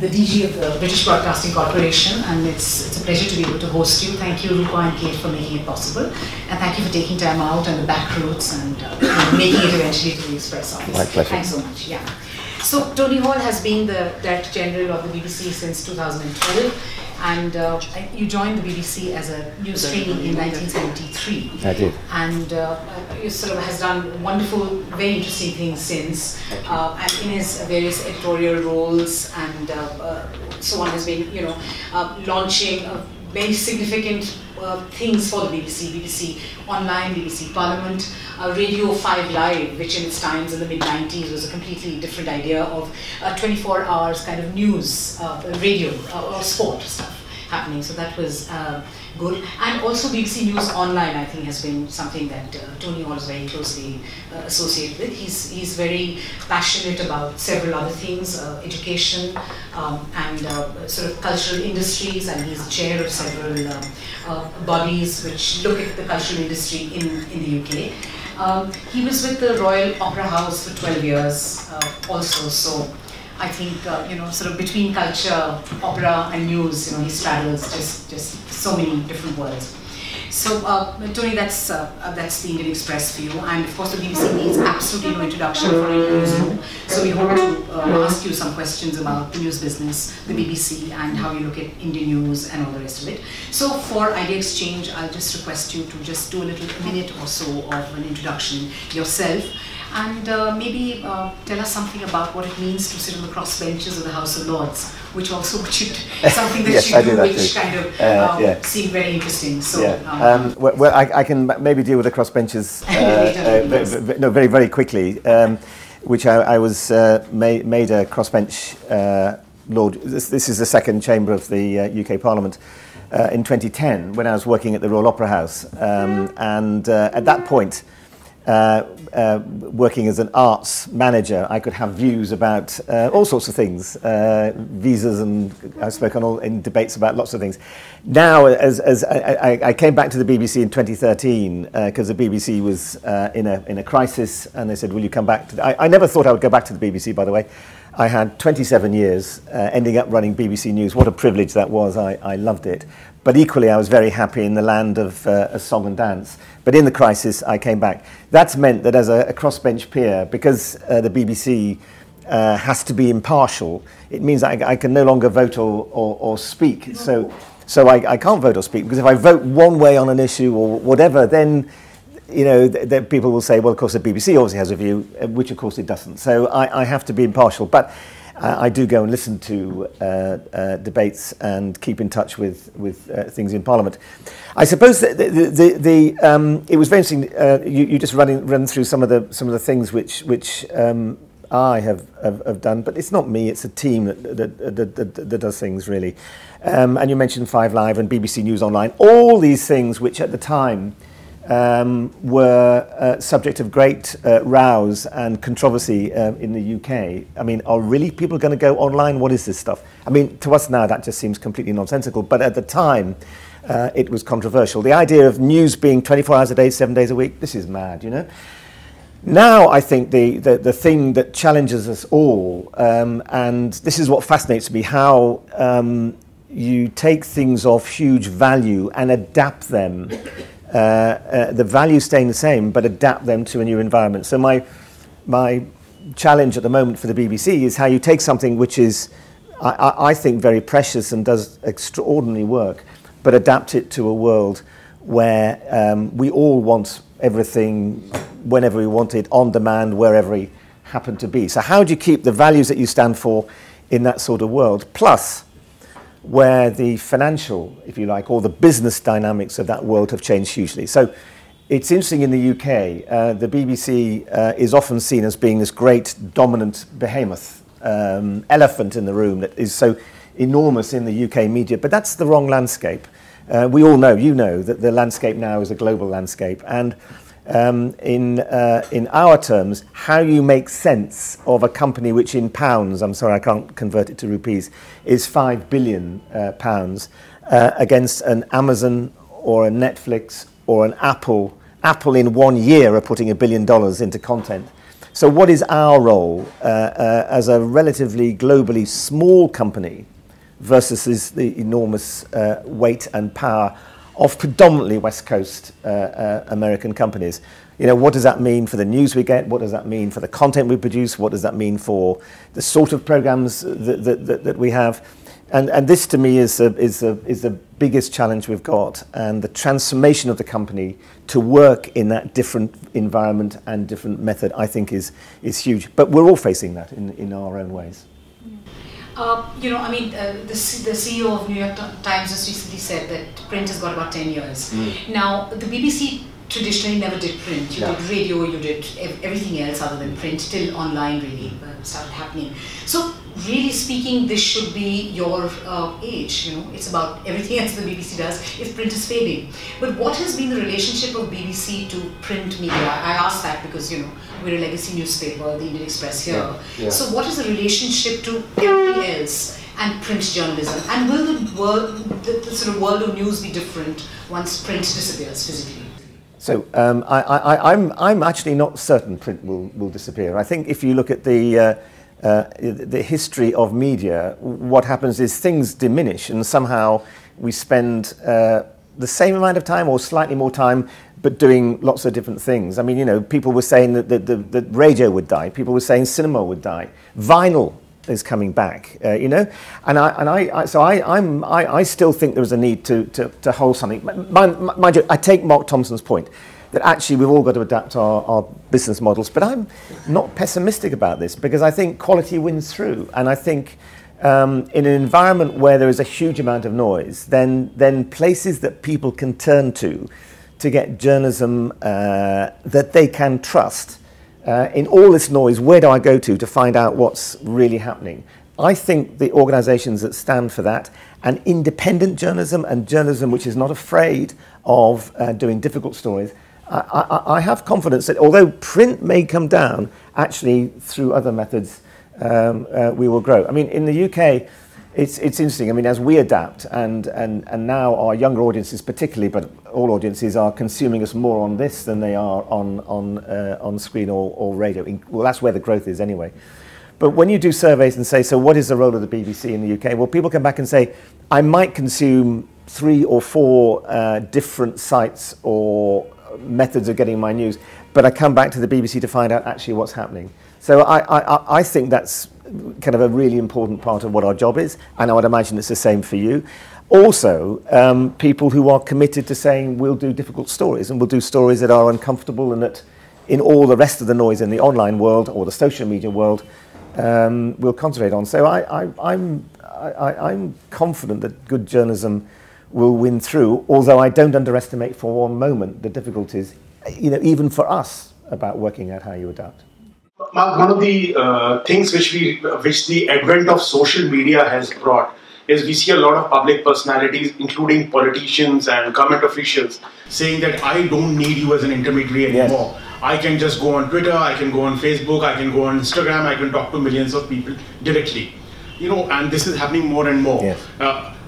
the DG of the British Broadcasting Corporation, and it's a pleasure to be able to host you. Thank you, Rupa and Kate, for making it possible, and thank you for taking time out and the back routes and making it eventually to the Express office. My pleasure. Thanks so much. Yeah. So Tony Hall has been the Director General of the BBC since 2012, and you joined the BBC as a news trainee in 1973. I did. And you sort of has done wonderful, very interesting things since, and in his various editorial roles and so on, has been, launching very significant things for the BBC Online, BBC Parliament, Radio 5 Live, which in its times in the mid-90s was a completely different idea of 24 hours kind of news, radio or sport stuff happening. So that was good. And also BBC News Online, I think, has been something that Tony Hall is very closely associated with. He's very passionate about several other things, education and sort of cultural industries, and he's chair of several bodies which look at the cultural industry in the UK. He was with the Royal Opera House for 12 years also, so I think, sort of between culture, opera and news, he straddles just so many different worlds. So, Tony, that's the Indian Express for you, and of course the BBC needs absolutely no introduction for any newsroom. So we hope to ask you some questions about the news business, the BBC, and how you look at Indian news and all the rest of it. So for idea exchange, I'll just request you to just do a minute or so of an introduction yourself, and maybe tell us something about what it means to sit on the crossbenches of the House of Lords, which also something that yes, you do, that which too. kind of seemed very interesting. So, yeah. Well, I can maybe deal with the crossbenches very, very quickly, which I was made a crossbench Lord. This is the second chamber of the UK Parliament in 2010 when I was working at the Royal Opera House, and at that point, working as an arts manager, I could have views about all sorts of things, visas, and I spoke in debates about lots of things. Now, as I came back to the BBC in 2013 because the BBC was in a crisis, and they said, "Will you come back?" I never thought I would go back to the BBC. By the way, I had 27 years, ending up running BBC News. What a privilege that was! I loved it. But equally, I was very happy in the land of song and dance. But in the crisis, I came back. That's meant that as a crossbench peer, because the BBC has to be impartial, it means I can no longer vote or speak. So I can't vote or speak, because if I vote one way on an issue or whatever, then people will say, well, of course, the BBC obviously has a view, which of course it doesn't. So I have to be impartial. But I do go and listen to debates and keep in touch with things in Parliament. I suppose that it was very interesting. You just run through some of the things which I have done, but it's not me. It's a team that does things really. And you mentioned 5 Live and BBC News Online. All these things which at the time were subject of great rows and controversy in the UK. I mean, are really people going to go online? What is this stuff? I mean, to us now that just seems completely nonsensical, but at the time it was controversial. The idea of news being 24 hours a day, 7 days a week, this is mad, Now I think the thing that challenges us all, and this is what fascinates me, how you take things of huge value and adapt them, the value staying the same, but adapt them to a new environment. So my challenge at the moment for the BBC is how you take something which is, I think, very precious and does extraordinary work, but adapt it to a world where we all want everything whenever we want it, on demand, wherever we happen to be. So how do you keep the values that you stand for in that sort of world, plus where the financial, if you like, or the business dynamics of that world have changed hugely. So it's interesting in the UK, the BBC is often seen as being this great dominant behemoth, elephant in the room that is so enormous in the UK media, but that's the wrong landscape. We all know, that the landscape now is a global landscape, and in our terms, how you make sense of a company which in pounds, I'm sorry I can't convert it to rupees, is £5 billion against an Amazon or a Netflix or an Apple. Apple in 1 year are putting $1 billion into content. So what is our role as a relatively globally small company versus the enormous weight and power of predominantly West Coast American companies? You know, what does that mean for the news we get? What does that mean for the content we produce? What does that mean for the sort of programs that we have? And this to me is the biggest challenge we've got, and the transformation of the company to work in that different environment and different method, I think is huge. But we're all facing that in our own ways. You know, I mean, the CEO of New York Times just recently said that print has got about 10 years. Now, the BBC traditionally never did print. You did radio, you did everything else other than print, till online really started happening. So, really speaking, this should be your age, you know, it's about everything else the BBC does if print is fading. But what has been the relationship of BBC to print media? I ask that because, you know, we're a legacy newspaper, the Indian Express here. So what is the relationship to everything else and print journalism? And will the world, the sort of world of news be different once print disappears physically? So I'm actually not certain print will disappear. I think if you look at the history of media, what happens is things diminish, and somehow we spend the same amount of time or slightly more time, but doing lots of different things. I mean, you know, people were saying that radio would die. People were saying cinema would die. Vinyl is coming back, you know, and I still think there is a need to hold something. Mind you, I take Mark Thompson's point that actually we've all got to adapt our business models, but I'm not pessimistic about this, because I think quality wins through, and I think in an environment where there is a huge amount of noise, then places that people can turn to get journalism that they can trust. In all this noise, where do I go to find out what's really happening? I think the organisations that stand for that, and independent journalism and journalism which is not afraid of doing difficult stories, I have confidence that although print may come down, actually through other methods we will grow. I mean, in the UK, it's interesting. I mean, as we adapt, and now our younger audiences particularly, but all audiences are consuming us more on this than they are on screen or radio. Well, that's where the growth is anyway. But when you do surveys and say, so what is the role of the BBC in the UK? Well, people come back and say, I might consume 3 or 4 different sites or methods of getting my news, but I come back to the BBC to find out actually what's happening. So I think that's kind of a really important part of what our job is, and I would imagine it's the same for you. Also, people who are committed to saying we'll do difficult stories, and we'll do stories that are uncomfortable, and that in all the rest of the noise in the online world or the social media world, we'll concentrate on. So I'm confident that good journalism will win through, although I don't underestimate for one moment the difficulties, you know, even for us, about working out how you adapt. Mark, one of the things which the advent of social media has brought is we see a lot of public personalities, including politicians and government officials, saying that I don't need you as an intermediary anymore. Yes. I can just go on Twitter, I can go on Facebook, I can go on Instagram, I can talk to millions of people directly. You know, and this is happening more and more. Yes.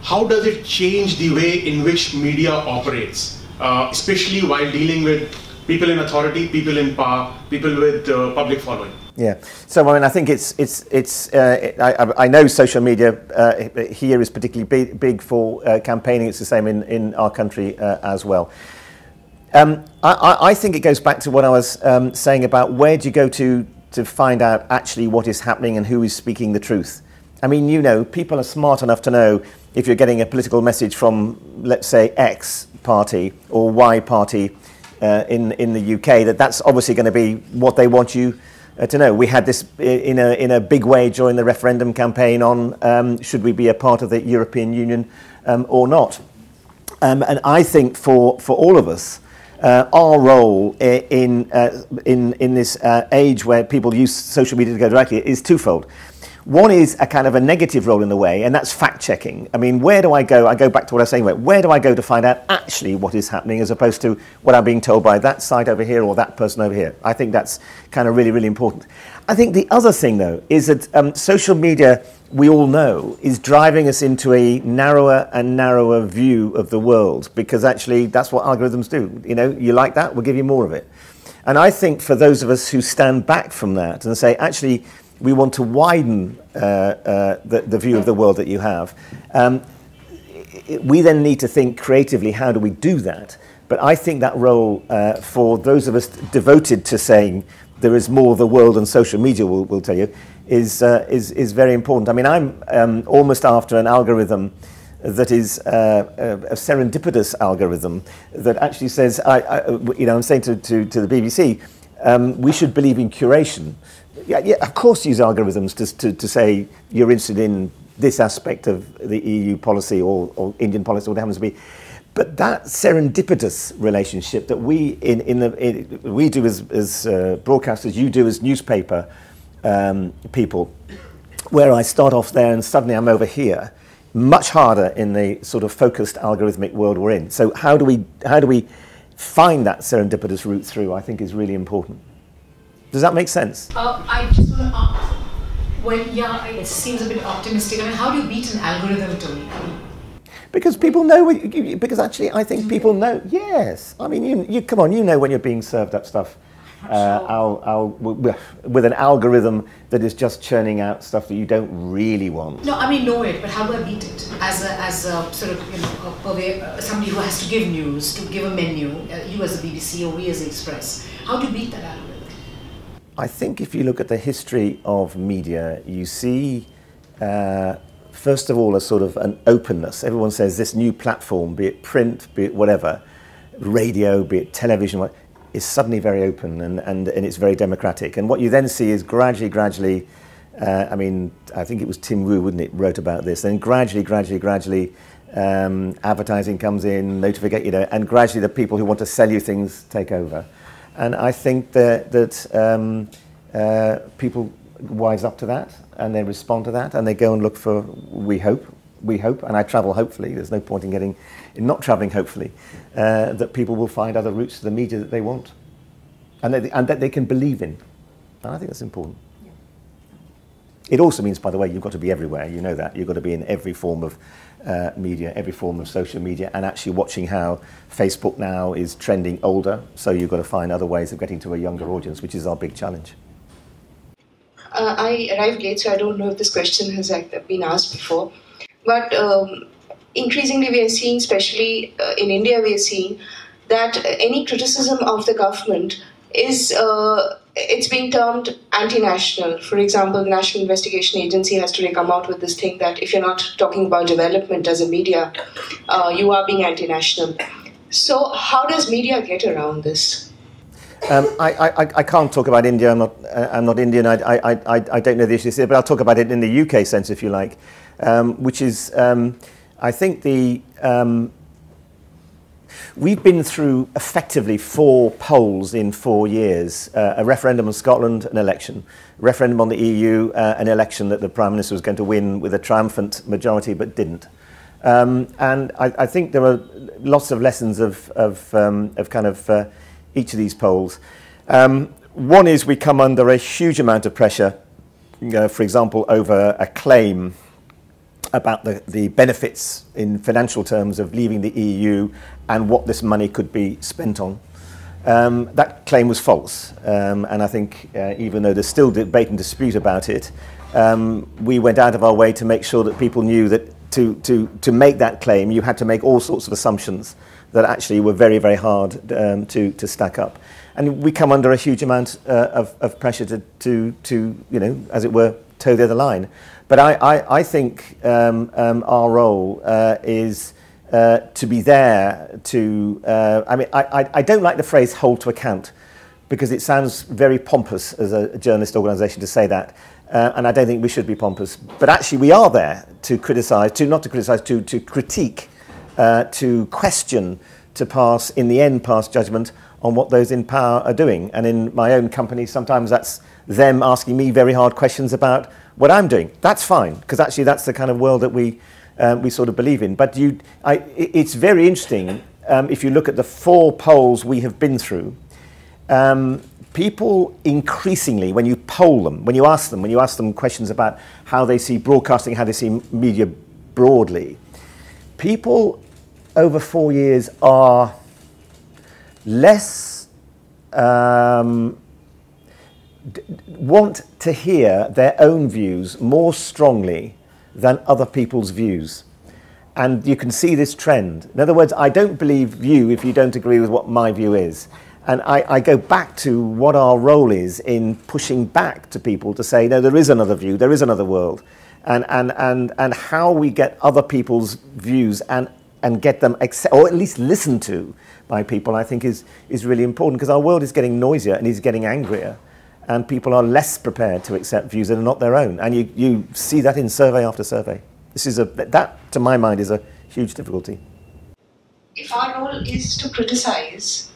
How does it change the way in which media operates, especially while dealing with people in authority, people in power, people with public following? Yeah. So I mean, I think I know social media here is particularly big for campaigning. It's the same in our country as well. I think it goes back to what I was saying about where do you go to find out actually what is happening and who is speaking the truth. I mean, you know, people are smart enough to know if you're getting a political message from, let's say, X party or Y party in the UK, that's obviously going to be what they want you to know. We had this in a big way during the referendum campaign on should we be a part of the European Union or not. And I think for all of us, our role in this age where people use social media to go directly is twofold. One is a kind of a negative role in a way, and that's fact-checking. I mean, where do I go? I go back to what I was saying, where do I go to find out actually what is happening as opposed to what I'm being told by that site over here or that person over here? I think that's kind of really, really important. I think the other thing, though, is that social media, we all know, is driving us into a narrower and narrower view of the world, because actually that's what algorithms do. You know, you like that, we'll give you more of it. And I think for those of us who stand back from that and say, actually, we want to widen the view of the world that you have. We then need to think creatively, how do we do that? But I think that role for those of us devoted to saying there is more of the world than social media will tell you is very important. I mean, I'm almost after an algorithm that is a serendipitous algorithm that actually says, I'm saying to the BBC, we should believe in curation. Yeah, of course use algorithms to say you're interested in this aspect of the EU policy or Indian policy, or what it happens to be. But that serendipitous relationship that we do as broadcasters, you do as newspaper people, where I start off there and suddenly I'm over here, much harder in the sort of focused algorithmic world we're in. So how do we find that serendipitous route through, I think, is really important. Does that make sense? I just want to ask, well, yeah, it seems a bit optimistic. I mean, how do you beat an algorithm, Tony? Because people know, because actually I think people know, yes. I mean, you come on, you know when you're being served up stuff with an algorithm that is just churning out stuff that you don't really want. No, I mean, know it, but how do I beat it? As a sort of, somebody who has to give news, to give a menu, you as the BBC or we as the Express, how do you beat that algorithm? I think if you look at the history of media, you see, first of all, a sort of an openness. Everyone says this new platform, be it print, be it whatever, radio, be it television, is suddenly very open and it's very democratic. And what you then see is gradually, I mean, I think it was Tim Wu, wouldn't it, wrote about this, then gradually, advertising comes in, notification, and gradually the people who want to sell you things take over. And I think that people wise up to that, and they respond to that, and they go and look for, we hope, and I travel hopefully, there's no point in not travelling hopefully, that people will find other routes to the media that they want, and that they can believe in. And I think that's important. Yeah. It also means, by the way, you've got to be everywhere, you know that. You've got to be in every form of media, every form of social media, and actually watching how Facebook now is trending older, so you've got to find other ways of getting to a younger audience, which is our big challenge. I arrived late, so I don't know if this question has been asked before, but increasingly we are seeing, especially in India, we are seeing that any criticism of the government is it's being termed anti-national. For example, the National Investigation Agency has today come out with this thing that if you're not talking about development as a media, you are being anti-national. So how does media get around this? I can't talk about India. I'm not Indian. I don't know the issues here, but I'll talk about it in the UK sense, if you like, which is I think we've been through effectively 4 polls in 4 years, a referendum on Scotland, an election, referendum on the EU, an election that the Prime Minister was going to win with a triumphant majority but didn't. And I think there are lots of lessons of kind of each of these polls. One is we come under a huge amount of pressure, for example, over a claim about the benefits in financial terms of leaving the EU and what this money could be spent on. That claim was false, and I think even though there's still debate and dispute about it, we went out of our way to make sure that people knew that to make that claim you had to make all sorts of assumptions that actually were very, very hard to stack up. And we come under a huge amount of pressure to as it were, toe the other line. But I think our role is to be there to, I don't like the phrase hold to account, because it sounds very pompous as a journalist organisation to say that, and I don't think we should be pompous. But actually we are there to criticise, to critique, to question, to pass judgment on what those in power are doing. And in my own company, sometimes that's them asking me very hard questions about what I'm doing. That's fine, because actually that's the kind of world that we sort of believe in. But it's very interesting, if you look at the 4 polls we have been through, people increasingly, when you poll them, when you ask them questions about how they see broadcasting, how they see media broadly, people over 4 years are less want to hear their own views more strongly than other people's views. And you can see this trend. In other words, I don't believe you if you don't agree with what my view is. And I go back to what our role is in pushing back to people to say, no, there is another view, there is another world. And how we get other people's views and get them, or at least listened to by people, I think is really important, because our world is getting noisier and is getting angrier, and people are less prepared to accept views that are not their own. And you see that in survey after survey. That, to my mind, is a huge difficulty. If our role is to criticize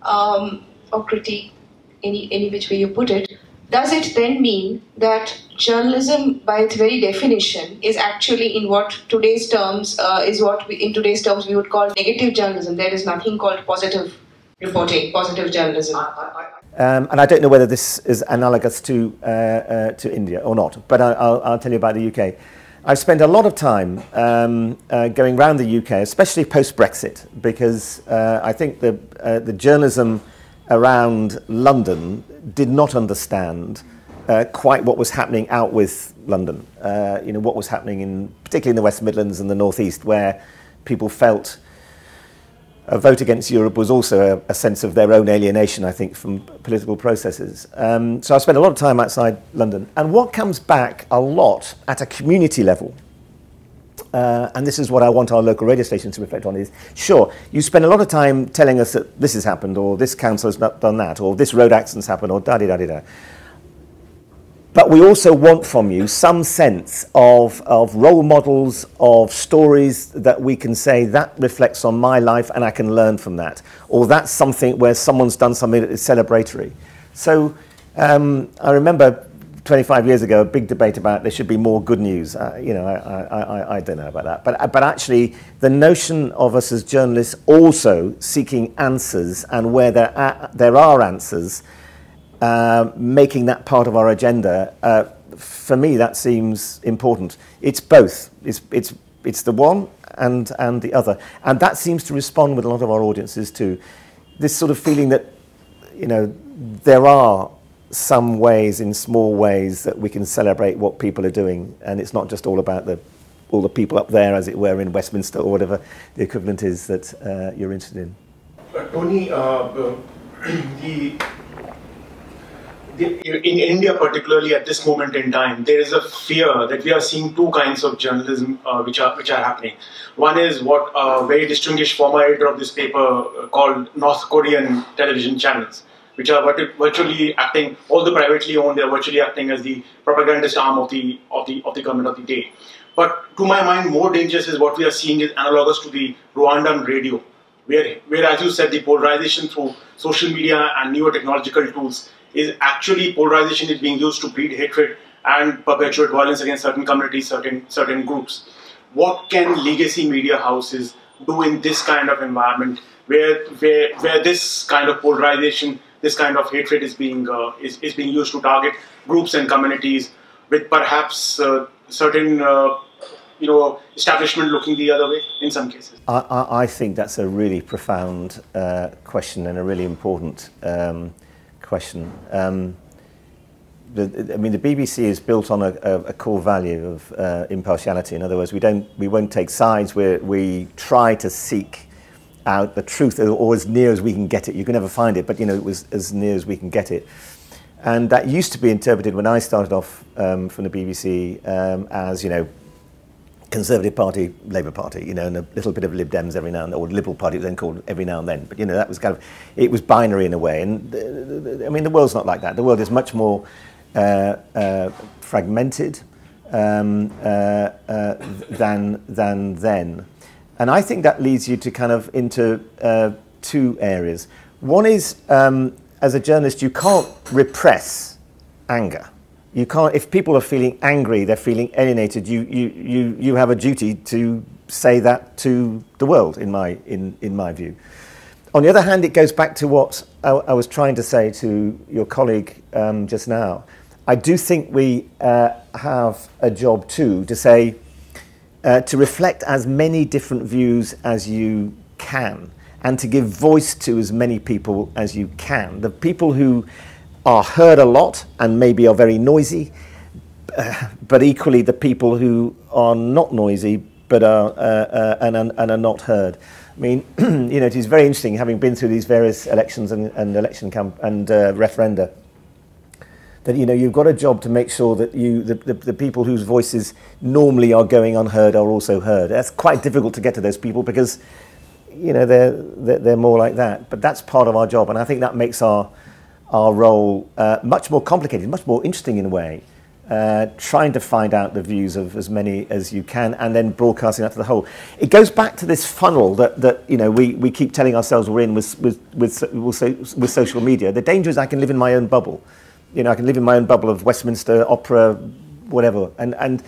or critique, any which way you put it, does it then mean that journalism, by its very definition, is actually in what today's terms we would call negative journalism? There is nothing called positive reporting, positive journalism. And I don't know whether this is analogous to India or not, but I'll tell you about the UK. I've spent a lot of time going around the UK, especially post-Brexit, because I think the journalism around London did not understand quite what was happening out with London. What was happening particularly in the West Midlands and the North East, where people felt a vote against Europe was also a sense of their own alienation, I think, from political processes. So I spent a lot of time outside London. And what comes back a lot at a community level, and this is what I want our local radio stations to reflect on, is, sure, you spend a lot of time telling us that this has happened, or this council has not done that, or this road accident's happened, or da-di-da-di-da. But we also want from you some sense of role models, of stories that we can say, that reflects on my life and I can learn from that. Or that's something where someone's done something that is celebratory. So I remember 25 years ago, a big debate about there should be more good news. I don't know about that. But actually, the notion of us as journalists also seeking answers, and where there are answers, making that part of our agenda, for me, that seems important. It's both. It's the one and the other, and that seems to respond with a lot of our audiences too. This sort of feeling that, there are some ways, in small ways, that we can celebrate what people are doing, and it's not just all about all the people up there, as it were, in Westminster or whatever the equivalent is that you're interested in. Tony, in India particularly at this moment in time, there is a fear that we are seeing 2 kinds of journalism which are happening. One is what a very distinguished former editor of this paper called North Korean television channels, which are virtually acting, all the privately owned, they are virtually acting as the propagandist arm of the government of the day. But to my mind, more dangerous is what we are seeing is analogous to the Rwandan radio, where as you said, the polarization through social media and newer technological tools is actually, polarization is being used to breed hatred and perpetuate violence against certain communities, certain groups. What can legacy media houses do in this kind of environment where this kind of polarization, this kind of hatred is being used to target groups and communities, with perhaps certain establishment looking the other way in some cases? I think that's a really profound question, and a really important question. The BBC is built on a core value of impartiality. In other words, we won't take sides. We try to seek out the truth, or as near as we can get it. You can never find it, but it was as near as we can get it. And that used to be interpreted when I started off from the BBC as Conservative Party, Labour Party, and a little bit of Lib Dems every now and then, or Liberal Party, then called every now and then. But that was it was binary in a way. And the world's not like that. The world is much more fragmented than then. And I think that leads you to into 2 areas. One is, as a journalist, you can't repress anger. You can't, if people are feeling angry, they're feeling alienated, you have a duty to say that to the world, in my view. On the other hand, it goes back to what I was trying to say to your colleague just now. I do think we have a job too to say, to reflect as many different views as you can, and to give voice to as many people as you can. The people who are heard a lot and maybe are very noisy, but equally the people who are not noisy but are and are not heard. I mean, you know, it is very interesting having been through these various elections and referenda, that, you know, you've got a job to make sure that the people whose voices normally are going unheard are also heard. That's quite difficult to get to those people because, you know, they're more like that. But that's part of our job, and I think that makes our role much more complicated, much more interesting in a way, trying to find out the views of as many as you can and then broadcasting that to the whole. It goes back to this funnel that you know, we keep telling ourselves we're in with social media. The danger is I can live in my own bubble. You know, I can live in my own bubble of Westminster, opera, whatever. And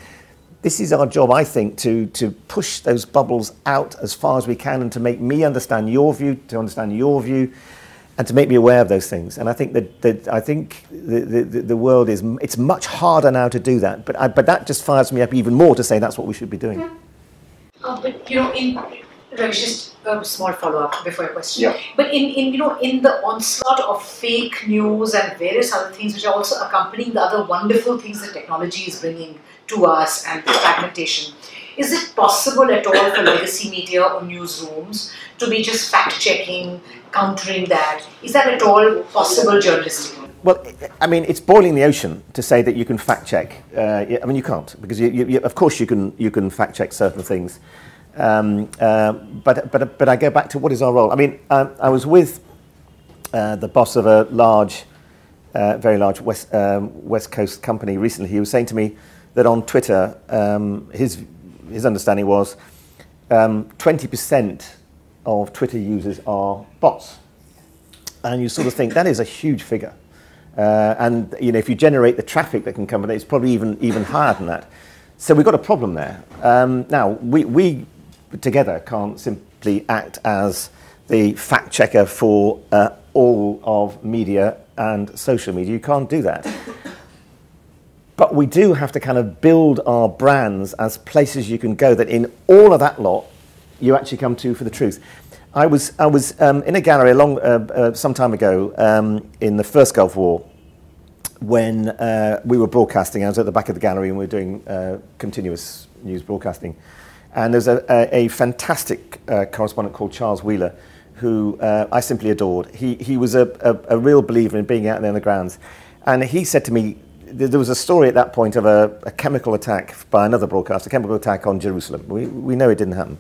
this is our job, I think, to push those bubbles out as far as we can and to make me understand your view, to understand your view, and to make me aware of those things. And I think the world is, it's much harder now to do that. But that just fires me up even more to say that's what we should be doing. But you know, Ravish, just a small follow-up before your question. Yeah. But in the onslaught of fake news and various other things which are also accompanying the other wonderful things that technology is bringing to us and the fragmentation, is it possible at all for legacy media or newsrooms to be just fact-checking, countering that? Is that at all possible journalistically? Well, I mean, it's boiling the ocean to say that you can fact-check. I mean, you can't, because of course you can fact-check certain things. But I go back to what is our role. I mean, I was with the boss of a large, very large West Coast company recently. He was saying to me that on Twitter, his understanding was 20% of Twitter users are bots, and you sort of think that is a huge figure. And you know, if you generate the traffic that can come with it, it's probably even higher than that. So we've got a problem there. Now we together can't simply act as the fact checker for all of media and social media. You can't do that. But we do have to kind of build our brands as places you can go, that in all of that lot, you actually come to for the truth. I was in a gallery some time ago in the first Gulf War, when we were broadcasting. I was at the back of the gallery and we were doing continuous news broadcasting. And there's a fantastic correspondent called Charles Wheeler, who I simply adored. He was a real believer in being out there on the grounds. And he said to me, there was a story at that point of a chemical attack by another broadcaster, a chemical attack on Jerusalem. We know it didn't happen,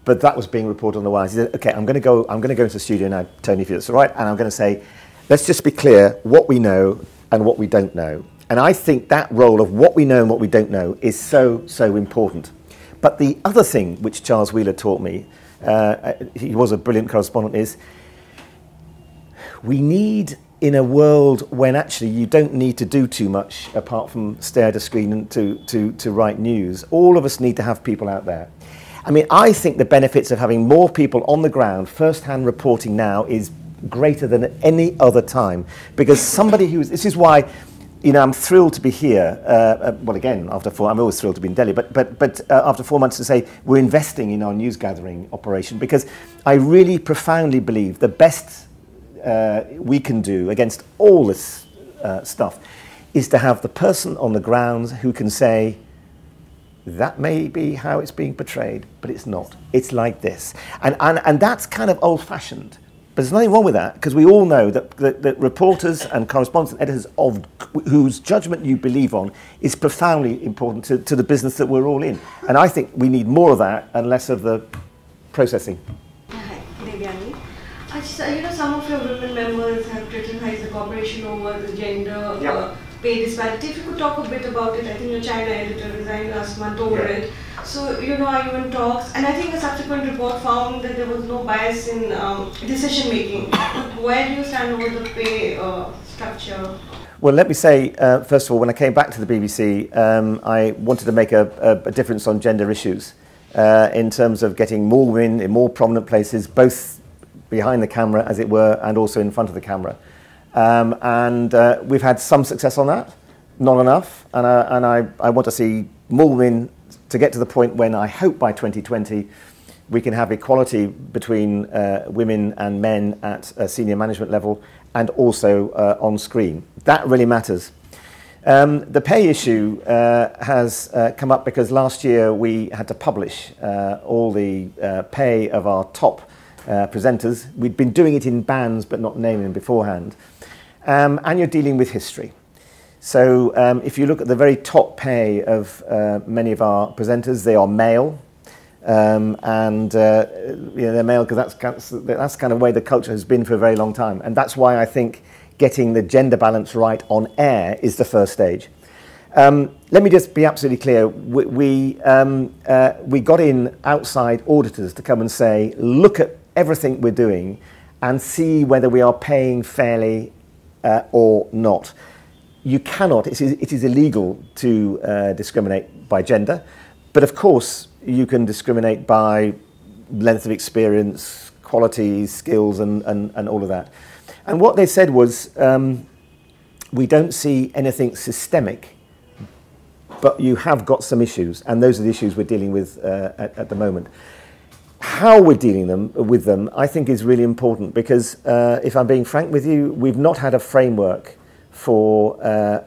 but that was being reported on the wires. He said, "Okay, I'm going to go into the studio now, Tony, if it's all right, and I'm going to say, let's just be clear what we know and what we don't know." And I think that role of what we know and what we don't know is so important. But the other thing which Charles Wheeler taught me, he was a brilliant correspondent, is we need, in a world when actually you don't need to do too much apart from stare at a screen and to write news, all of us need to have people out there. I mean, I think the benefits of having more people on the ground, first-hand reporting now, is greater than at any other time. Because somebody this is why, you know, I'm thrilled to be here. Well, again, I'm always thrilled to be in Delhi, but after 4 months to say we're investing in our news gathering operation, because I really profoundly believe the best we can do against all this stuff is to have the person on the grounds who can say, that may be how it's being portrayed, but it's not. It's like this. And that's kind of old-fashioned. But there's nothing wrong with that, because we all know that reporters and correspondents and editors whose judgment you believe on is profoundly important to the business that we're all in. And I think we need more of that and less of the processing. Hi, Devyani. You know, some of your women members have criticized the corporation over the gender pay disparity. If you could talk a bit about it. I think your China editor resigned last month over it. So, you know, are you in talks? And I think a subsequent report found that there was no bias in decision making. Where do you stand over the pay structure? Well, let me say, first of all, when I came back to the BBC, I wanted to make a difference on gender issues in terms of getting more women in more prominent places, both behind the camera, as it were, and also in front of the camera. We've had some success on that, not enough, and I want to see more women to get to the point when I hope by 2020 we can have equality between women and men at a senior management level and also on screen. That really matters. The pay issue has come up because last year we had to publish all the pay of our top presenters. We'd been doing it in bands but not naming them beforehand. And you're dealing with history. So if you look at the very top pay of many of our presenters, they are male. They're male because that's kind of the way the culture has been for a very long time. And that's why I think getting the gender balance right on air is the first stage. Let me just be absolutely clear. We got in outside auditors to come and say, look at everything we're doing and see whether we are paying fairly or not. You cannot, it is illegal to discriminate by gender, but of course you can discriminate by length of experience, qualities, skills, and all of that. And what they said was, we don't see anything systemic, but you have got some issues, and those are the issues we're dealing with at the moment. How we're dealing with them, I think, is really important because, if I'm being frank with you, we've not had a framework for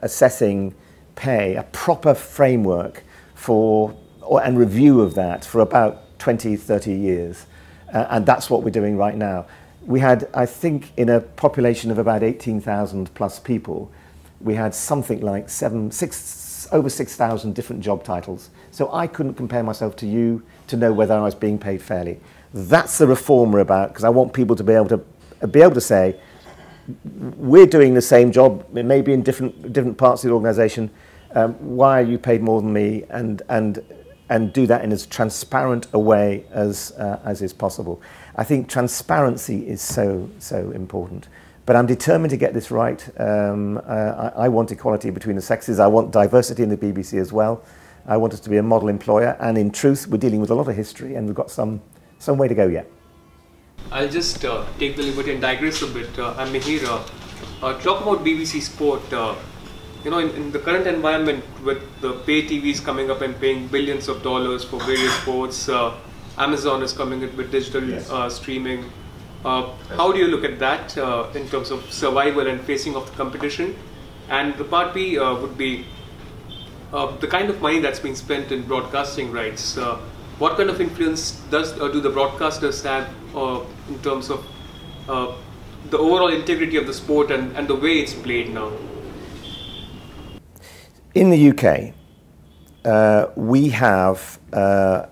assessing pay, a proper framework and review of that for about 20, 30 years. And that's what we're doing right now. We had, I think, in a population of about 18,000 plus people, we had something like over 6,000 different job titles. So I couldn't compare myself to you to know whether I was being paid fairly. That's the reform we're about, because I want people to be able to say, we're doing the same job, it may be in different parts of the organisation. Why are you paid more than me? And do that in as transparent a way as is possible. I think transparency is so important. But I'm determined to get this right. I want equality between the sexes. I want diversity in the BBC as well. I want us to be a model employer. And in truth, we're dealing with a lot of history, and we've got some way to go yet. I'll just take the liberty and digress a bit. I'm Mihir. Talk about BBC Sport. In the current environment with the pay TVs coming up and paying billions of dollars for various sports, Amazon is coming in with digital streaming. How do you look at that in terms of survival and facing off the competition? And the part B would be the kind of money that's being spent in broadcasting rights. What kind of influence do the broadcasters have in terms of the overall integrity of the sport and the way it's played now? In the UK, we have 3%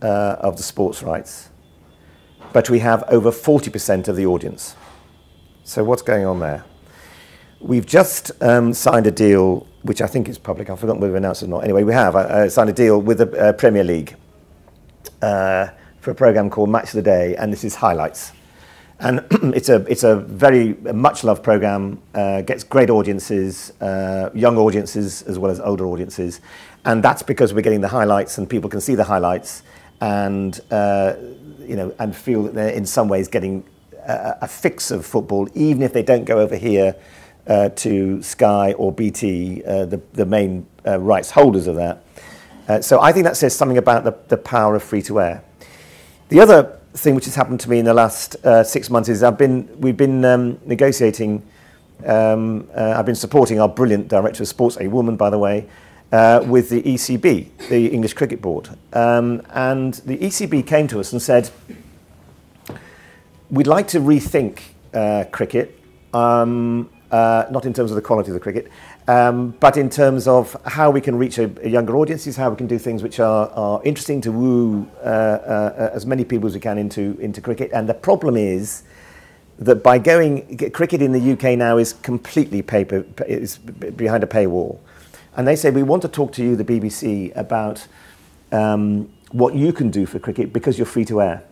of the sports rights, but we have over 40% of the audience. So what's going on there? We've just signed a deal, which I think is public. I've forgotten whether we announced it or not. Anyway, we have signed a deal with the Premier League for a programme called Match of the Day, and this is highlights. And it's a very much loved programme, gets great audiences, young audiences as well as older audiences. And that's because we're getting the highlights and people can see the highlights and, and feel that they're in some ways getting a fix of football, even if they don't go over here to Sky or BT, the main rights holders of that. So I think that says something about the power of free-to-air. The other thing which has happened to me in the last 6 months is we've been negotiating. I've been supporting our brilliant director of sports, a woman by the way, with the ECB, the English Cricket Board, and the ECB came to us and said, we'd like to rethink cricket, not in terms of the quality of the cricket, but in terms of how we can reach a younger audiences, how we can do things which are interesting to woo as many people as we can into cricket. And the problem is that by cricket in the UK now is completely is behind a paywall. And they say, we want to talk to you, the BBC, about what you can do for cricket because you're free to air.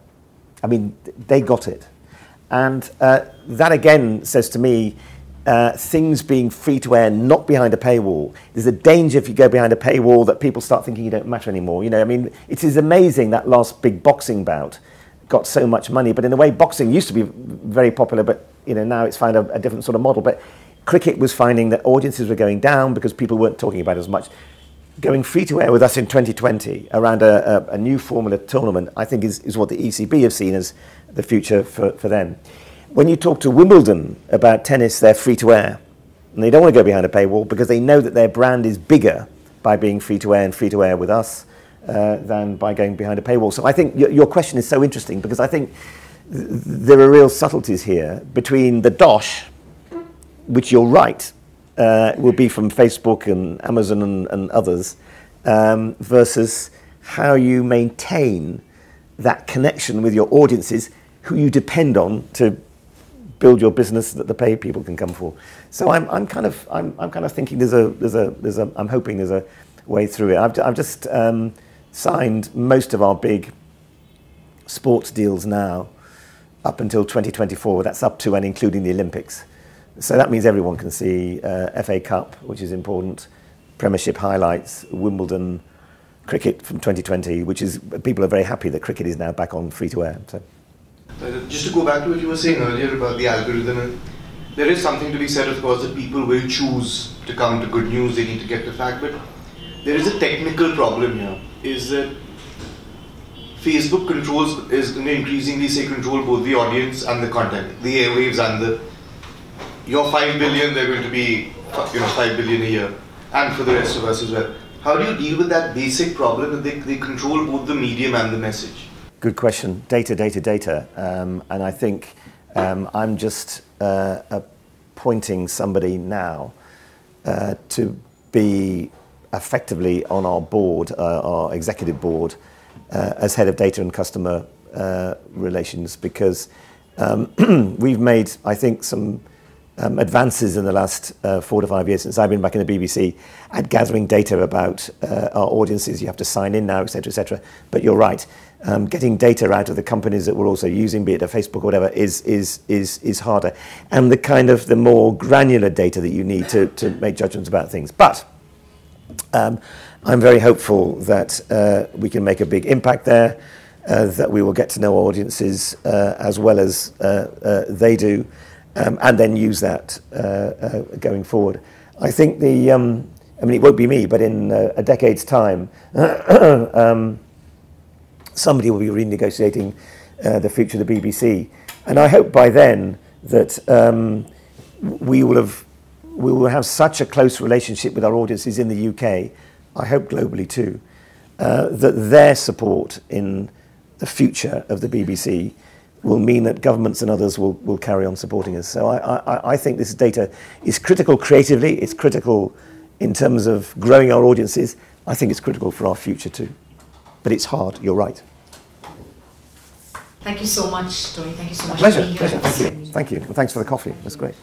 I mean, they got it. And that again says to me, things being free to air, not behind a paywall. There's a danger if you go behind a paywall that people start thinking you don't matter anymore. You know, I mean, it is amazing that last big boxing bout got so much money, but in a way boxing used to be very popular, but you know, now it's found a different sort of model. But cricket was finding that audiences were going down because people weren't talking about it as much. Going free to air with us in 2020 around a new formula tournament, I think is what the ECB have seen as the future for them. When you talk to Wimbledon about tennis, they're free to air. And they don't want to go behind a paywall because they know that their brand is bigger by being free to air and free to air with us than by going behind a paywall. So I think your question is so interesting because I think there are real subtleties here between the dosh, which you're right, will be from Facebook and Amazon and others, versus how you maintain that connection with your audiences who you depend on to build your business that the paid people can come for. So I'm kind of thinking I'm hoping there's a way through it. I've just signed most of our big sports deals now up until 2024. That's up to and including the Olympics. So that means everyone can see FA Cup, which is important, Premiership highlights, Wimbledon, cricket from 2020, which is, people are very happy that cricket is now back on free to air. So. Just to go back to what you were saying earlier about the algorithm, there is something to be said, of course, that people will choose to come to good news, they need to get the fact, but there is a technical problem here, is that Facebook is increasingly control both the audience and the content, the airwaves and your 5 billion, they're going to be 5 billion a year, and for the rest of us as well. How do you deal with that basic problem that they control both the medium and the message? Good question. Data. And I think I'm just appointing somebody now to be effectively on our board, our executive board, as head of data and customer relations, because we've made, I think, some advances in the last 4 to 5 years since I've been back in the BBC at gathering data about our audiences. You have to sign in now, etc., etc. But you're right. Getting data out of the companies that we're also using, be it a Facebook or whatever, is harder. And the more granular data that you need to make judgments about things. But I'm very hopeful that we can make a big impact there, that we will get to know our audiences as well as they do, and then use that going forward. I think it won't be me, but in a decade's time, somebody will be renegotiating the future of the BBC, and I hope by then that we will have such a close relationship with our audiences in the UK, I hope globally too, that their support in the future of the BBC will mean that governments and others will carry on supporting us. So I think this data is critical creatively, it's critical in terms of growing our audiences. I think it's critical for our future too. But it's hard, you're right. Thank you so much, Tony. Thank you so much. Pleasure. Thank you. And thanks for the coffee. That's great.